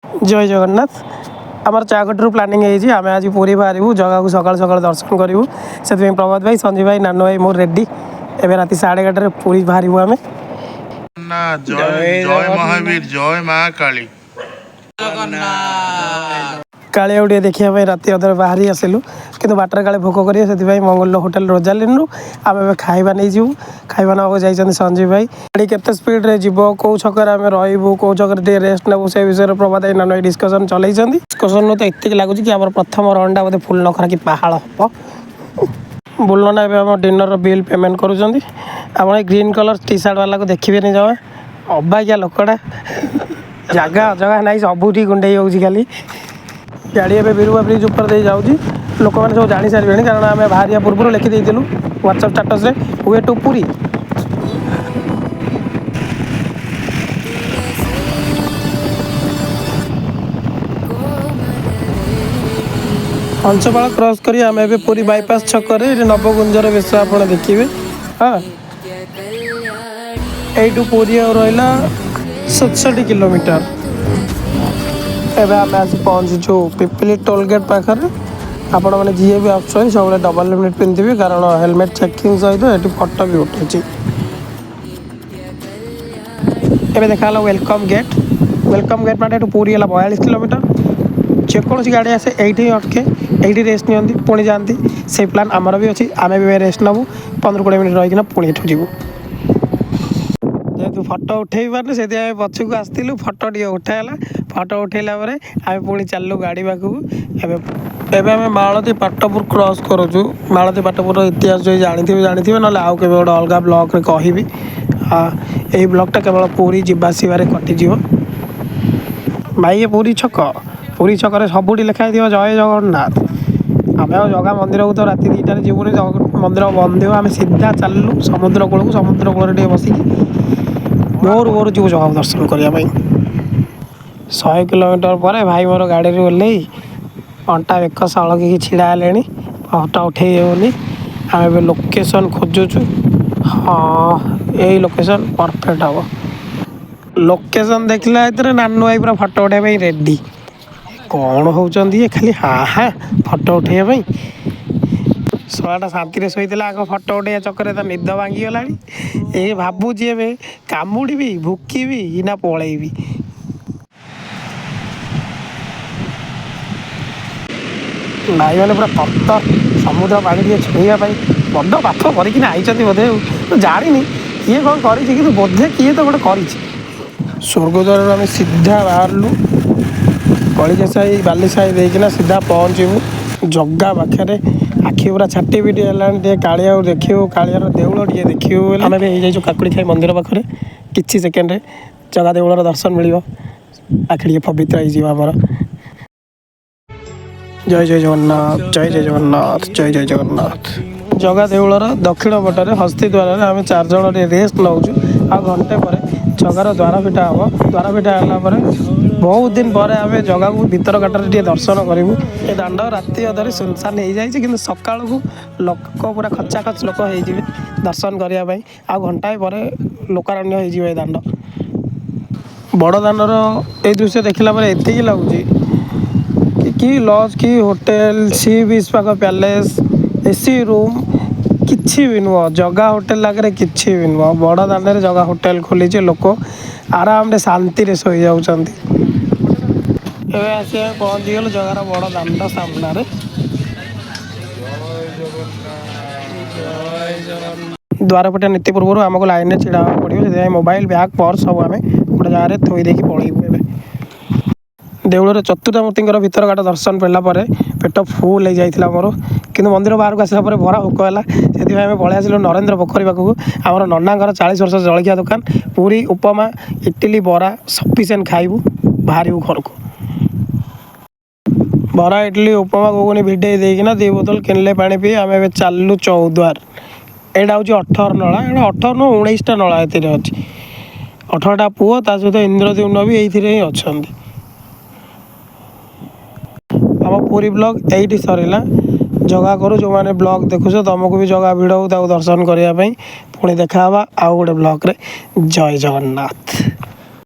जय जगन्नाथ आमर चाकटू प्लानिंग आम आज पूरी बाहर जगह को सकाल सकाल दर्शन करूँ से प्रभात भाई संजीव भाई नानू भाई मोर रेडी एवं राति 11:30 पूरी बाहर आम जय जय महावीर जय माँ काली कालिया टे देखा राति अधर बाहरी आसलु कि बाटर काले भोक करेंगे से मंगल होटेल रोजालिन रु आम खाଇବା नहीं जीवु खाଇବା नाक जाइए संजीव भाई गाड़ी केते स्पीड रे जीव कौ छकर आम रू कौ छकर टे रेस्ट नेबू से विषय प्रभात भाई नाना डिस्कसन चलई डिस्कसन तो ये लगुच कि प्रथम रनटा बोधे फुल नखरा कि पहाड़ हम बुलना एम डिनर बिल पेमेंट कर ग्रीन कलर टी सार्ट वाला को देखिए नहीं जमा अबाकिया लोकटा जगह जगह ना सबुठी गुंडे खाली गाड़ी एवं बिरुवा ब्रिज उपर दे जाऊँगी लोक मैंने सब जानी सारे कारण आम बाहर पूर्व लिखिदे WhatsApp status way to Puri Hanspal cross करी आम ए पुरी बाईपास छक नवगुंजर बेश आप देखिए हाँ यू पुरी रहा 67 किलोमीटर एवं आम आस पहुँचुचु पिपली टोल गेट पाखे आपण मैंने जी भी आसुँच सब डबल हेलमेट पिंधि कारण हेलमेट चेकिंग सहित ये फटो भी उठुची एवं देखा वेलकम गेट बाटे पूरी है 42 किलोमीटर जेकोसी गाड़ी आसे ये अटके ये रेस्ट नि पुणी जाती से प्लान आमर भी अच्छी आम भी रेस्ट नबू 15-20 मिनट रहीकिना पुणी एठू जीवु जेहेतु फटो उठे पारे से पछक आसलु फटो टे उठाला फटो उठेला आम पुणी चलू गाड़ी पाखक एवं आम मालती पाटपुर क्रॉस करुचु मालती पाटपुर इतिहास जो जानी ना आउ के गोटे अलग ब्लॉक रे कहबी यही ब्लॉकटा केवल पूरी जीवासबार कटिज भाई ये पूरी छक सबुठी लिखाई जय जगन्नाथ आम जगह मंदिर को तो राति 2टार जीवन मंदिर बंद हो आम सीधा चलू समुद्र कूल को समुद्र कूल बसिकी भोर भोर जीव जगह दर्शन करने 100 किलोमीटर पर भाई मोर गाड़ी ओह्ल अंटा बेक सड़क छिड़ा है फटो उठे होनी आम ए लोकेशन खोजुचु हाँ यही लोकेशन परफेक्ट हम लोकेशन देखला नानू भाई पूरा फटो उठाई रेडी कौन होती खाली हाँ हाँ फटो उठाई शलाटा शांति शोला आग फटो उठा चक्कर तो निद भांगीगला ये भावुची ए कामुड़ी भुकी ना पलैबी भाई मैंने पूरा तत्तर समुद्र पानी टे छुईवाई बड़ पाथ करना आई बोधे जानी किए कौन कर बोधे किए तो गोटे कर स्वर्गद्वार आम सीधा बाहरलु कलिजा साई बाली साई देना सीधा पहुँचू जगह पाखे आखि पूरा छाटी पिटी है कालिया देखू कालियार देउल टे देखू आम भी काकुड़ी खाई मंदिर पाखे किसी सेकेंड जगह देउलर दर्शन मिल आखि टे पवित्र होमर जय जय जगन्नाथ जय जय जगन्नाथ जय जय जगन्नाथ जगह देउलर दक्षिण पटे हस्ती द्वार आम 4 जन रेस्ट नौचु आ घंटे पर जगार द्वार फिटा हम द्वार फिटा है बहुत दिन पर आम जगह को भीतर घाटर टे दर्शन करूँ ये दाण्ड राति अधरे सुनसान हो जाए कि सका लोक पूरा खचा खच लोक हो दर्शन करने आ घंटाए पर लोकारण्य हो दाण्ड बड़ दाण्डर ये दृश्य देखला एति लगुच कि लॉज की होटेल सी बीच पाख पैलेस एसी रूम किछि भी नुह जगह होटेल आगे किछि भी नुह बड़ दाण्ड जगह होटेल खोली लोक आराम रे शांति शोई जाउछंती आसी पहुँची गल जगार बड़ दाण्ड सामने द्वार पटे नीति पूर्व आमको लाइन में छिड़ा पड़ो से मोबाइल बैग पर्स सब आम गोटे जगह थोई देकी पलैबू देउलर चतुर्थमूर्ति भीतर घाट दर्शन पड़ा पेट फुल हो जाता मोर कि मंदिर बाहर को आसला भरा भोक है से आम पलि आसलु नरेन्द्र पोखरी पाखक आमर नना 40 वर्ष जलखिया दुकान पूरी उपमा इडली बरा सफिसीयंट खाइबू बाहर घर को बरा इडली उपमा घुगुनी भिडे देकिना 2 बोतल किनले पानी पी आम ए चलू चौद्वार यहाँ हूँ 18 नला 18 नु 19टा नला ये अच्छी 18टा पुओ ता सहित इंद्रद्युम्न भी ये अच्छा आम पूरी ब्लॉग यही सरला जगह करू जो मैंने ब्लॉग देखुच तुमको भी जगह भिड़ दर्शन करने पुणी देखा आउ गोटे ब्लॉग रे जय जगन्नाथ।